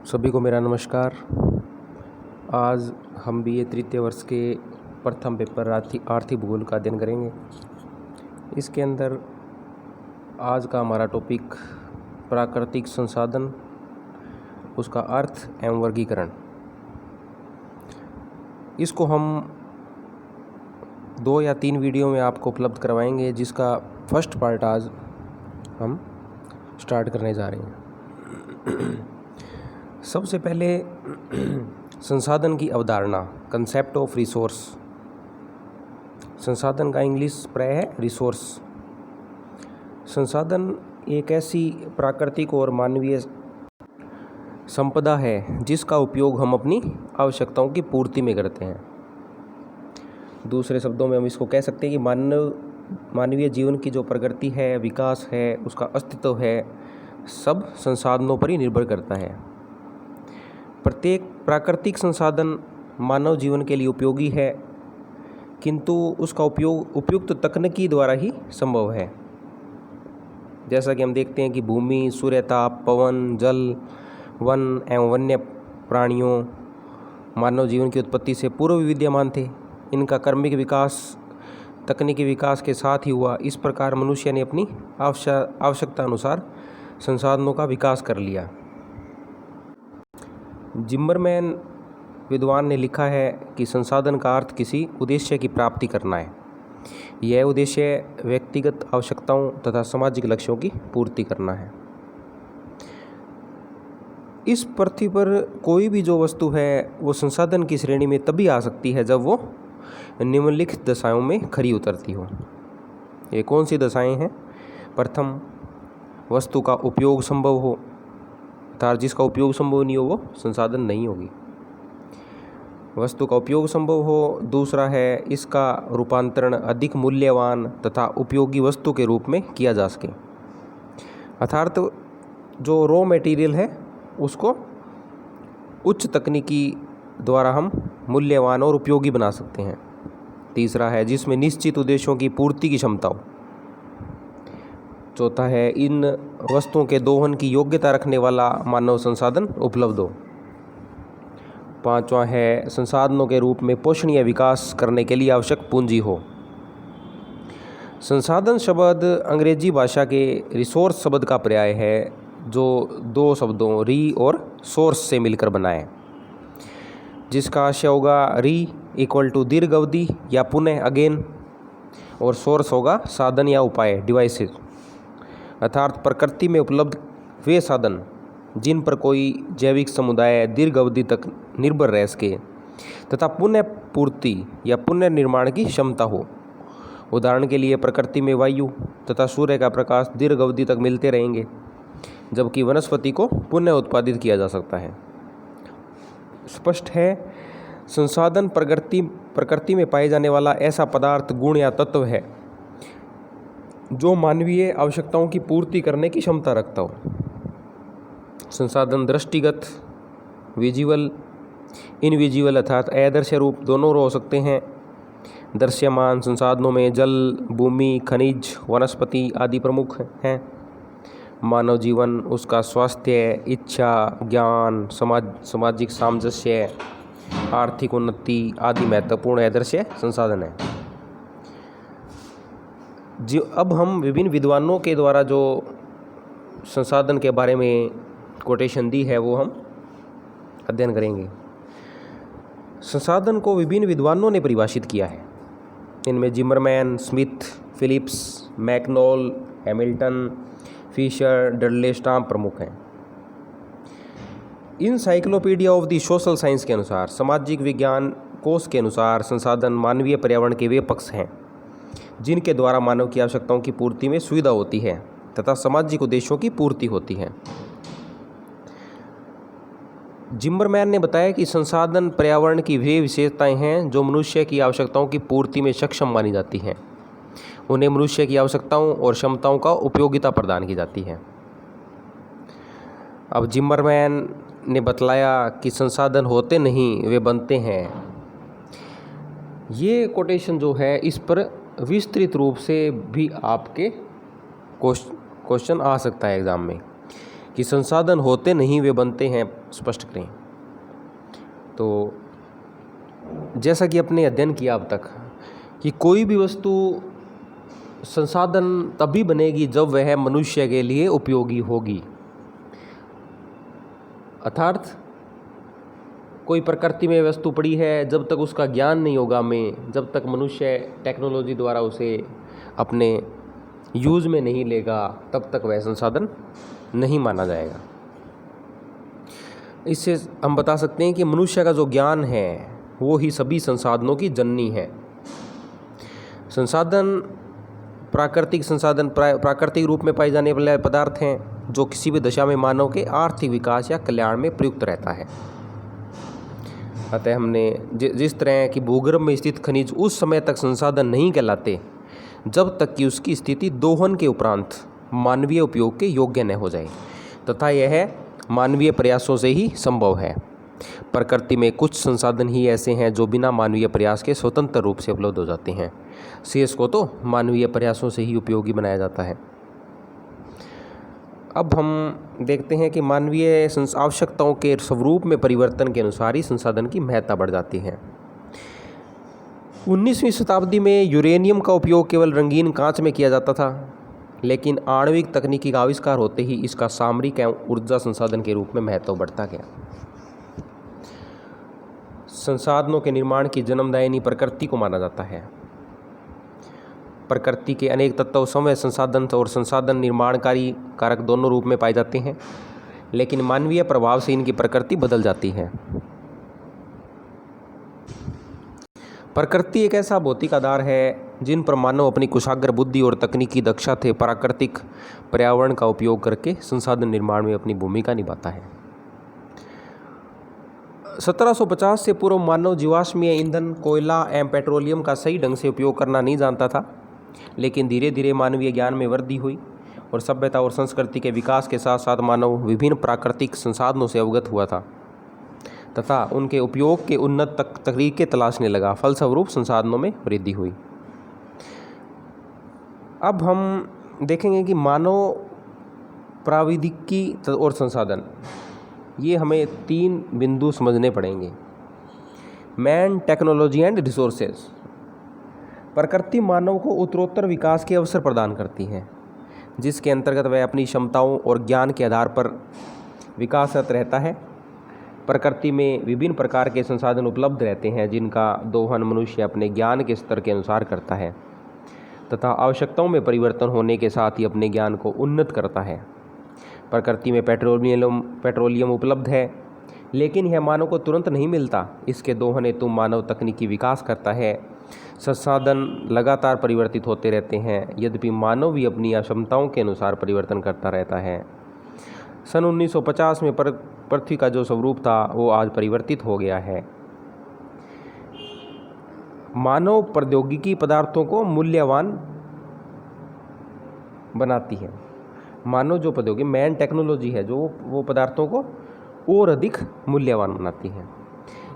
सभी को मेरा नमस्कार। आज हम बीए तृतीय वर्ष के प्रथम पेपर आर्थिक भूगोल का अध्ययन करेंगे। इसके अंदर आज का हमारा टॉपिक प्राकृतिक संसाधन, उसका अर्थ एवं वर्गीकरण। इसको हम 2 या 3 वीडियो में आपको उपलब्ध करवाएंगे, जिसका फर्स्ट पार्ट आज हम स्टार्ट करने जा रहे हैं। सबसे पहले संसाधन की अवधारणा, कंसेप्ट ऑफ रिसोर्स। संसाधन का इंग्लिश प्रय है रिसोर्स। संसाधन एक ऐसी प्राकृतिक और मानवीय संपदा है जिसका उपयोग हम अपनी आवश्यकताओं की पूर्ति में करते हैं। दूसरे शब्दों में हम इसको कह सकते हैं कि मानवीय जीवन की जो प्रगति है, विकास है, उसका अस्तित्व है, सब संसाधनों पर ही निर्भर करता है। प्रत्येक प्राकृतिक संसाधन मानव जीवन के लिए उपयोगी है, किंतु उसका उपयोग उपयुक्त तकनीकी द्वारा ही संभव है। जैसा कि हम देखते हैं कि भूमि, सूर्यताप, पवन, जल, वन एवं वन्य प्राणियों मानव जीवन की उत्पत्ति से पूर्व विद्यमान थे। इनका क्रमिक विकास तकनीकी विकास के साथ ही हुआ। इस प्रकार मनुष्य ने अपनी आवश्यकता अनुसार संसाधनों का विकास कर लिया। जिम्मरमैन विद्वान ने लिखा है कि संसाधन का अर्थ किसी उद्देश्य की प्राप्ति करना है। यह उद्देश्य व्यक्तिगत आवश्यकताओं तथा सामाजिक लक्ष्यों की पूर्ति करना है। इस पृथ्वी पर कोई भी जो वस्तु है वो संसाधन की श्रेणी में तभी आ सकती है जब वो निम्नलिखित दशाओं में खरी उतरती हो। ये कौन सी दशाएं हैं? प्रथम, वस्तु का उपयोग संभव हो, अर्थात जिसका उपयोग संभव नहीं हो वो संसाधन नहीं होगी। वस्तु का उपयोग संभव हो। दूसरा है, इसका रूपांतरण अधिक मूल्यवान तथा उपयोगी वस्तु के रूप में किया जा सके, अर्थात जो रॉ मटेरियल है उसको उच्च तकनीकी द्वारा हम मूल्यवान और उपयोगी बना सकते हैं। तीसरा है, जिसमें निश्चित उद्देश्यों की पूर्ति की क्षमता हो। चौथा है, इन वस्तुओं के दोहन की योग्यता रखने वाला मानव संसाधन उपलब्ध हो। पांचवा है, संसाधनों के रूप में पोषणीय विकास करने के लिए आवश्यक पूंजी हो। संसाधन शब्द अंग्रेजी भाषा के रिसोर्स शब्द का पर्याय है, जो 2 शब्दों री और सोर्स से मिलकर बना है, जिसका आशय होगा री इक्वल टू दीर्घ अवधि या पुनः अगेन, और सोर्स होगा साधन या उपाय, डिवाइसेस, अर्थात प्रकृति में उपलब्ध वे साधन जिन पर कोई जैविक समुदाय दीर्घ अवधि तक निर्भर रह सके तथा पुनः पूर्ति या पुनर्निर्माण की क्षमता हो। उदाहरण के लिए प्रकृति में वायु तथा सूर्य का प्रकाश दीर्घ अवधि तक मिलते रहेंगे, जबकि वनस्पति को पुनः उत्पादित किया जा सकता है। स्पष्ट है, संसाधन प्रकृति में पाए जाने वाला ऐसा पदार्थ, गुण या तत्व है जो मानवीय आवश्यकताओं की पूर्ति करने की क्षमता रखता हो। संसाधन दृष्टिगत, विजुअल, इनविजुअल अर्थात अदृश्य रूप दोनों हो सकते हैं। दृश्यमान संसाधनों में जल, भूमि, खनिज, वनस्पति आदि प्रमुख हैं। मानव जीवन, उसका स्वास्थ्य, इच्छा, ज्ञान, सामाजिक सामंजस्य, आर्थिक उन्नति आदि महत्वपूर्ण अदृश्य संसाधन है। जो अब हम विभिन्न विद्वानों के द्वारा जो संसाधन के बारे में कोटेशन दी है वो हम अध्ययन करेंगे। संसाधन को विभिन्न विद्वानों ने परिभाषित किया है। इनमें Zimmerman, Smith, Phillips, McNall, Hamilton, Fisher, Dudley Stamp प्रमुख हैं। Encyclopedia of the social science के अनुसार, सामाजिक विज्ञान कोश के अनुसार, संसाधन मानवीय पर्यावरण के वे पक्ष हैं जिनके द्वारा मानव की आवश्यकताओं की पूर्ति में सुविधा होती है तथा सामाजिक उद्देश्यों की पूर्ति होती है। जिम्मरमैन ने बताया कि संसाधन पर्यावरण की वे विशेषताएं हैं जो मनुष्य की आवश्यकताओं की पूर्ति में सक्षम मानी जाती हैं। उन्हें मनुष्य की आवश्यकताओं और क्षमताओं का उपयोगिता प्रदान की जाती है। अब जिम्मरमैन ने बतलाया कि संसाधन होते नहीं, वे बनते हैं। ये कोटेशन जो है, इस पर विस्तृत रूप से भी आपके क्वेश्चन आ सकता है एग्ज़ाम में कि संसाधन होते नहीं वे बनते हैं, स्पष्ट करें। तो जैसा कि अपने अध्ययन किया अब तक कि कोई भी वस्तु संसाधन तभी बनेगी जब वह मनुष्य के लिए उपयोगी होगी। अर्थात कोई प्रकृति में वस्तु पड़ी है, जब तक उसका ज्ञान नहीं होगा हमें, जब तक मनुष्य टेक्नोलॉजी द्वारा उसे अपने यूज़ में नहीं लेगा, तब तक वह संसाधन नहीं माना जाएगा। इससे हम बता सकते हैं कि मनुष्य का जो ज्ञान है वो ही सभी संसाधनों की जननी है। संसाधन प्राकृतिक संसाधन प्राकृतिक रूप में पाए जाने वाले पदार्थ हैं जो किसी भी दशा में मानव के आर्थिक विकास या कल्याण में प्रयुक्त रहता है। अतः हमने जिस तरह की भूगर्भ में स्थित खनिज उस समय तक संसाधन नहीं कहलाते जब तक कि उसकी स्थिति दोहन के उपरांत मानवीय उपयोग के योग्य न हो जाए, तथा यह मानवीय प्रयासों से ही संभव है। प्रकृति में कुछ संसाधन ही ऐसे हैं जो बिना मानवीय प्रयास के स्वतंत्र रूप से उपलब्ध हो जाते हैं, शेष को तो मानवीय प्रयासों से ही उपयोगी बनाया जाता है। अब हम देखते हैं कि मानवीय आवश्यकताओं के स्वरूप में परिवर्तन के अनुसार ही संसाधन की महत्ता बढ़ जाती है। 19वीं शताब्दी में यूरेनियम का उपयोग केवल रंगीन कांच में किया जाता था, लेकिन आणविक तकनीकी का आविष्कार होते ही इसका सामरिक एवं ऊर्जा संसाधन के रूप में महत्व बढ़ता गया। संसाधनों के निर्माण की जन्मदायिनी प्रकृति को माना जाता है। प्रकृति के अनेक तत्व समय संसाधन और संसाधन निर्माणकारी कारक दोनों रूप में पाए जाते हैं, लेकिन मानवीय प्रभाव से इनकी प्रकृति बदल जाती है। प्रकृति एक ऐसा भौतिक आधार है जिन पर मानव अपनी कुशाग्र बुद्धि और तकनीकी दक्षता से प्राकृतिक पर्यावरण का उपयोग करके संसाधन निर्माण में अपनी भूमिका निभाता है। 1750 से पूर्व मानव जीवाश्मीय ईंधन, कोयला एवं पेट्रोलियम का सही ढंग से उपयोग करना नहीं जानता था, लेकिन धीरे धीरे मानवीय ज्ञान में वृद्धि हुई और सभ्यता और संस्कृति के विकास के साथ साथ मानव विभिन्न प्राकृतिक संसाधनों से अवगत हुआ था तथा उनके उपयोग के उन्नत तरीके तलाशने लगा। फलस्वरूप संसाधनों में वृद्धि हुई। अब हम देखेंगे कि मानव प्राविधिकी और संसाधन, ये हमें 3 बिंदु समझने पड़ेंगे। Man, technology and resources. प्रकृति मानव को उत्तरोत्तर विकास के अवसर प्रदान करती है, जिसके अंतर्गत वह अपनी क्षमताओं और ज्ञान के आधार पर विकासरत रहता है। प्रकृति में विभिन्न प्रकार के संसाधन उपलब्ध रहते हैं जिनका दोहन मनुष्य अपने ज्ञान के स्तर के अनुसार करता है तथा आवश्यकताओं में परिवर्तन होने के साथ ही अपने ज्ञान को उन्नत करता है। प्रकृति में पेट्रोलियम उपलब्ध है, लेकिन यह मानव को तुरंत नहीं मिलता। इसके दोहन हेतु मानव तकनीकी विकास करता है। संसाधन लगातार परिवर्तित होते रहते हैं, यद्यपि मानव भी अपनी क्षमताओं के अनुसार परिवर्तन करता रहता है। सन 1950 में पृथ्वी का जो स्वरूप था वो आज परिवर्तित हो गया है। मानव प्रौद्योगिकी पदार्थों को मूल्यवान बनाती है। मानव जो प्रौद्योगिकी मैन टेक्नोलॉजी है जो वो पदार्थों को और अधिक मूल्यवान बनाती है।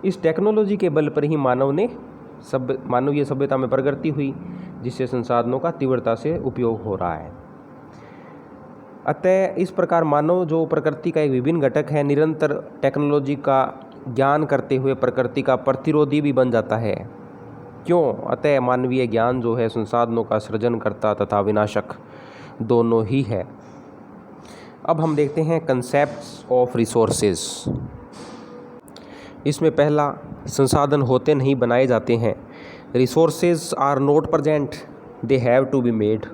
इस टेक्नोलॉजी के बल पर ही मानवीय सभ्यता में प्रगति हुई, जिससे संसाधनों का तीव्रता से उपयोग हो रहा है। अतः इस प्रकार मानव जो प्रकृति का एक विभिन्न घटक है, निरंतर टेक्नोलॉजी का ज्ञान करते हुए प्रकृति का प्रतिरोधी भी बन जाता है। क्यों? अतः मानवीय ज्ञान जो है संसाधनों का सृजनकर्ता तथा विनाशक दोनों ही है। अब हम देखते हैं कंसेप्ट्स ऑफ रिसोर्सेज। इसमें पहला, संसाधन होते नहीं बनाए जाते हैं। Resources are not present, they have to be made.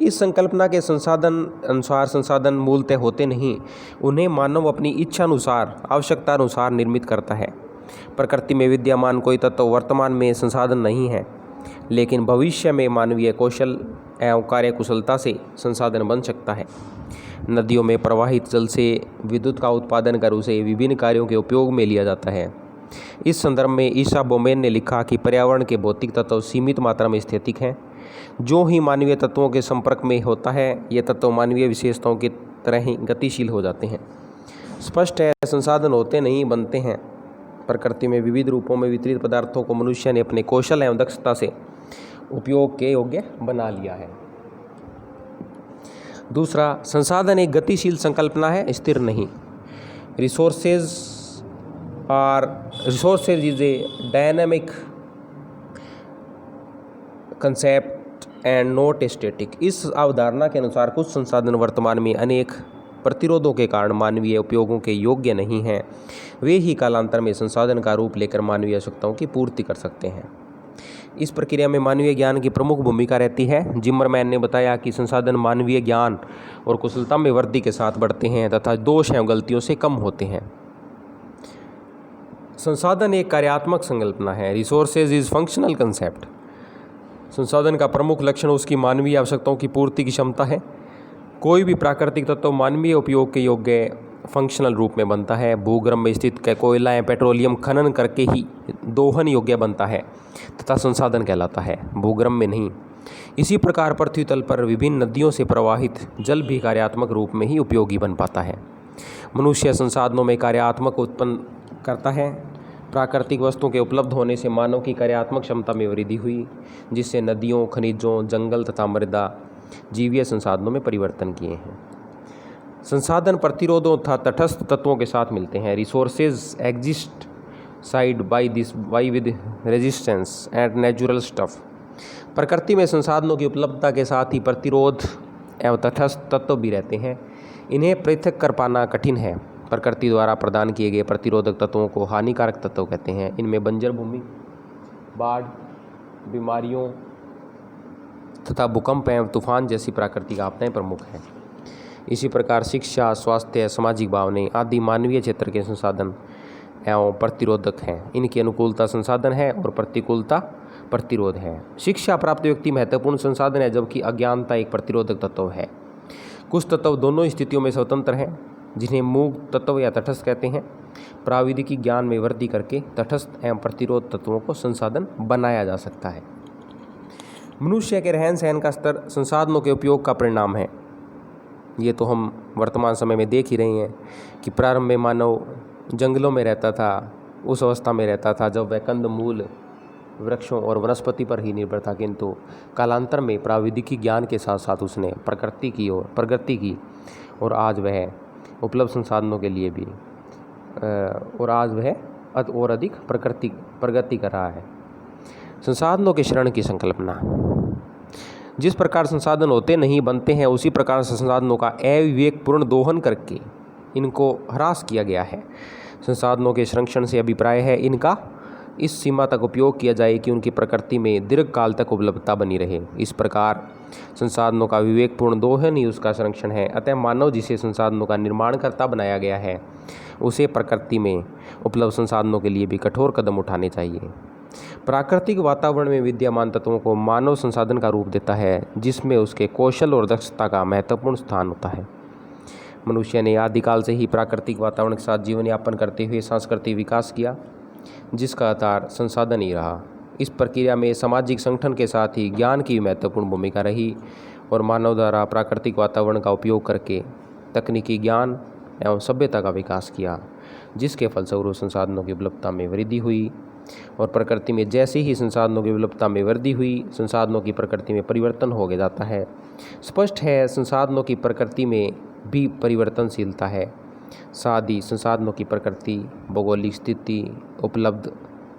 इस संकल्पना के संसाधन मूलतः होते नहीं, उन्हें मानव अपनी इच्छा अनुसार, आवश्यकता अनुसार निर्मित करता है। प्रकृति में विद्यमान कोई तत्व वर्तमान में संसाधन नहीं है, लेकिन भविष्य में मानवीय कौशल एवं कार्यकुशलता से संसाधन बन सकता है। नदियों में प्रवाहित जल से विद्युत का उत्पादन कर उसे विभिन्न कार्यों के उपयोग में लिया जाता है। इस संदर्भ में ईसा बोमेन ने लिखा कि पर्यावरण के भौतिक तत्व सीमित मात्रा में स्थितिक हैं। जो ही मानवीय तत्वों के संपर्क में होता है, ये तत्व मानवीय विशेषताओं की तरह ही गतिशील हो जाते हैं। स्पष्ट है, संसाधन होते नहीं बनते हैं। प्रकृति में विविध रूपों में वितरित पदार्थों को मनुष्य ने अपने कौशल एवं दक्षता से उपयोग के योग्य बना लिया है। दूसरा, संसाधन एक गतिशील संकल्पना है, स्थिर नहीं। Resources is a dynamic concept and not static. इस अवधारणा के अनुसार कुछ संसाधन वर्तमान में अनेक प्रतिरोधों के कारण मानवीय उपयोगों के योग्य नहीं हैं, वे ही कालांतर में संसाधन का रूप लेकर मानवीय आवश्यकताओं की पूर्ति कर सकते हैं। इस प्रक्रिया में मानवीय ज्ञान की प्रमुख भूमिका रहती है। जिमरमैन ने बताया कि संसाधन मानवीय ज्ञान और कुशलता में वृद्धि के साथ बढ़ते हैं तथा दोष एवं गलतियों से कम होते हैं। संसाधन एक कार्यात्मक संकल्पना है। Resources is functional concept. संसाधन का प्रमुख लक्षण उसकी मानवीय आवश्यकताओं की पूर्ति की क्षमता है। कोई भी प्राकृतिक तत्व मानवीय उपयोग के योग्य फंक्शनल रूप में बनता है। भूगर्भ में स्थित कोयला या पेट्रोलियम खनन करके ही दोहन योग्य बनता है तथा संसाधन कहलाता है, भूगर्भ में नहीं। इसी प्रकार पृथ्वी तल पर विभिन्न नदियों से प्रवाहित जल भी कार्यात्मक रूप में ही उपयोगी बन पाता है। मनुष्य संसाधनों में कार्यात्मक उत्पन्न करता है। प्राकृतिक वस्तुओं के उपलब्ध होने से मानव की कार्यात्मक क्षमता में वृद्धि हुई, जिससे नदियों, खनिजों, जंगल तथा मृदा जीवीय संसाधनों में परिवर्तन किए हैं। संसाधन प्रतिरोधों तथा तटस्थ तत्वों के साथ मिलते हैं। Resources exist side by with resistance and natural stuff. प्रकृति में संसाधनों की उपलब्धता के साथ ही प्रतिरोध एवं तटस्थ तत्व भी रहते हैं। इन्हें पृथक कर पाना कठिन है। प्रकृति द्वारा प्रदान किए गए प्रतिरोधक तत्वों को हानिकारक तत्व कहते हैं। इनमें बंजर भूमि, बाढ़, बीमारियों तथा भूकंप एवं तूफान जैसी प्राकृतिक आपदाएं प्रमुख हैं। इसी प्रकार शिक्षा, स्वास्थ्य, सामाजिक भावनाएं आदि मानवीय क्षेत्र के संसाधन एवं प्रतिरोधक हैं। इनकी अनुकूलता संसाधन है और प्रतिकूलता प्रतिरोध है। शिक्षा प्राप्त व्यक्ति महत्वपूर्ण संसाधन है, जबकि अज्ञानता एक प्रतिरोधक तत्व है। कुछ तत्व दोनों स्थितियों में स्वतंत्र हैं, जिन्हें मूक तत्व या तटस्थ कहते हैं। प्राविधिकी ज्ञान में वृद्धि करके तटस्थ एवं प्रतिरोध तत्वों को संसाधन बनाया जा सकता है। मनुष्य के रहन सहन का स्तर संसाधनों के उपयोग का परिणाम है। ये तो हम वर्तमान समय में देख ही रहे हैं कि प्रारंभ में मानव जंगलों में रहता था, उस अवस्था में रहता था जब वह कंदमूल, वृक्षों और वनस्पति पर ही निर्भर था, किंतु कालांतर में प्राविधिकी ज्ञान के साथ साथ उसने प्रगति की और आज वह उपलब्ध संसाधनों के लिए भी और अधिक प्रगति कर रहा है। संसाधनों के शरण की संकल्पना। जिस प्रकार संसाधन होते नहीं बनते हैं, उसी प्रकार संसाधनों का अविवेकपूर्ण दोहन करके इनको ह्रास किया गया है। संसाधनों के संरक्षण से अभिप्राय है इनका इस सीमा तक उपयोग किया जाए कि उनकी प्रकृति में दीर्घ काल तक उपलब्धता बनी रहे। इस प्रकार संसाधनों का विवेकपूर्ण दोहन ही उसका संरक्षण है। अतः मानव जिसे संसाधनों का निर्माणकर्ता बनाया गया है, उसे प्रकृति में उपलब्ध संसाधनों के लिए भी कठोर कदम उठाने चाहिए। प्राकृतिक वातावरण में विद्यमान तत्वों को मानव संसाधन का रूप देता है, जिसमें उसके कौशल और दक्षता का महत्वपूर्ण स्थान होता है। मनुष्य ने आदिकाल से ही प्राकृतिक वातावरण के साथ जीवन यापन करते हुए सांस्कृतिक विकास किया, जिसका आधार संसाधन ही रहा। इस प्रक्रिया में सामाजिक संगठन के साथ ही ज्ञान की महत्वपूर्ण भूमिका रही और मानव द्वारा प्राकृतिक वातावरण का उपयोग करके तकनीकी ज्ञान एवं सभ्यता का विकास किया, जिसके फलस्वरूप संसाधनों की उपलब्धता में वृद्धि हुई। और प्रकृति में जैसे ही संसाधनों की उपलब्धता में वृद्धि हुई, संसाधनों की प्रकृति में परिवर्तन हो गया जाता है। स्पष्ट है संसाधनों की प्रकृति में भी परिवर्तनशीलता है। साथ ही संसाधनों की प्रकृति, भौगोलिक स्थिति,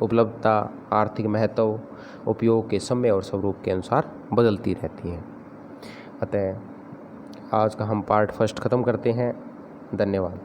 उपलब्धता, आर्थिक महत्व, उपयोग के समय और स्वरूप के अनुसार बदलती रहती है। अतः आज का हम पार्ट फर्स्ट ख़त्म करते हैं। धन्यवाद।